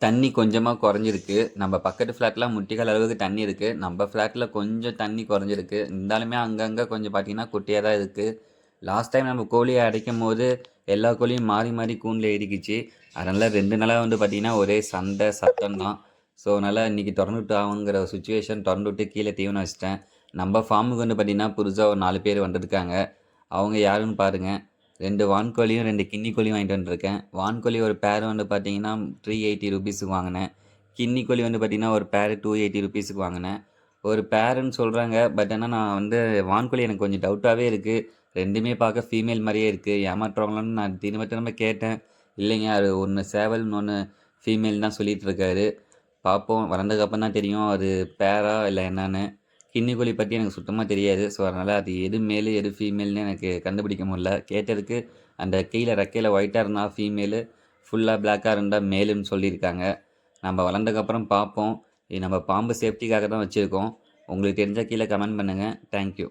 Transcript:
தண்ணி கொஞ்சமாக குறைஞ்சிருக்கு. நம்ம பக்கத்து ஃப்ளாட்லாம் முட்டிக்கால் அளவுக்கு தண்ணி இருக்கு. நம்ம ஃப்ளாட்ல கொஞ்சம் தண்ணி குறைஞ்சிருக்கு. இருந்தாலுமே அங்கங்க கொஞ்சம் பார்த்தீங்கன்னா, குட்டியா தான் இருக்கு. லாஸ்ட் டைம் நம்ம கோழிய அடைக்கும்போது, எல்லா கோழியும் மாறி மாறி கூண்டுல ஏறிக்கிச்சு. அதனால 2 நாளா வந்து பார்த்தீங்கன்னா, ஒரே சண்டை, சத்தம் தான். ஸோ, அதனால இன்னைக்கு தொறந்து விட்டு ஆகணுங்கிற சிச்சுவேஷன் தொறந்து விட்டு கீழ தீவனம் வச்சுட்டேன். நம்ம ஃபார்முக்கு வந்து பார்த்தீங்கன்னா, புதுசா ஒரு 4 பேர் வந்திருக்காங்க. அவங்க யாருன்னு பாருங்க. 2 வான்கோழியும், 2 கின்னி கோழியும் வாங்கிட்டு வந்துருக்கேன். வான்கோழி ஒரு பேர் வந்து பார்த்தீங்கன்னா, ₹380க்கு வாங்குனேன். கின்னி கோழி வந்து பார்த்தீங்கன்னா, ஒரு பேர் ₹280க்கு வாங்குனேன். ஒரு பேருன்னு சொல்றாங்க. பட் ஆனா நான் வந்து வான்கோழி எனக்கு கொஞ்சம் டவுட்டாவே இருக்கு. 2மே பார்க்க ஃபீமேல் மாரியே இருக்கு. ஏமாற்றுவாங்களோன்னு நான் திரும்ப திரும்ப கேட்டேன். இல்லைங்க அது ஒண்ணு சேவல், இன்னொன்னு ஃபீமேல் தான் சொல்லிட்டு இருக்காரு. பார்ப்போம். வளர்ந்ததுக்கப்புறம் தான் தெரியும். அது பேரா இல்ல என்னன்னு. கின்னி கோழி பத்தி எனக்கு சுத்தமா தெரியாது. ஸோ, அதனால அது எது மேலு, எது ஃபீமேல்ன்னு எனக்கு கண்டுபிடிக்க முடியல. கேட்டதுக்கு அந்த கீழ ரெக்கையில ஒயிட்டா இருந்தா ஃபீமேலு, ஃபுல்லா பிளாக்கா இருந்தா மேலுன்னு சொல்லியிருக்காங்க. நம்ம வளர்ந்ததுக்கப்புறம் பார்ப்போம். இது நம்ம பாம்பு சேஃப்டிக்காக தான் வச்சிருக்கோம். உங்களுக்கு தெரிஞ்சா கீழ கமெண்ட் பண்ணுங்க. Thank you.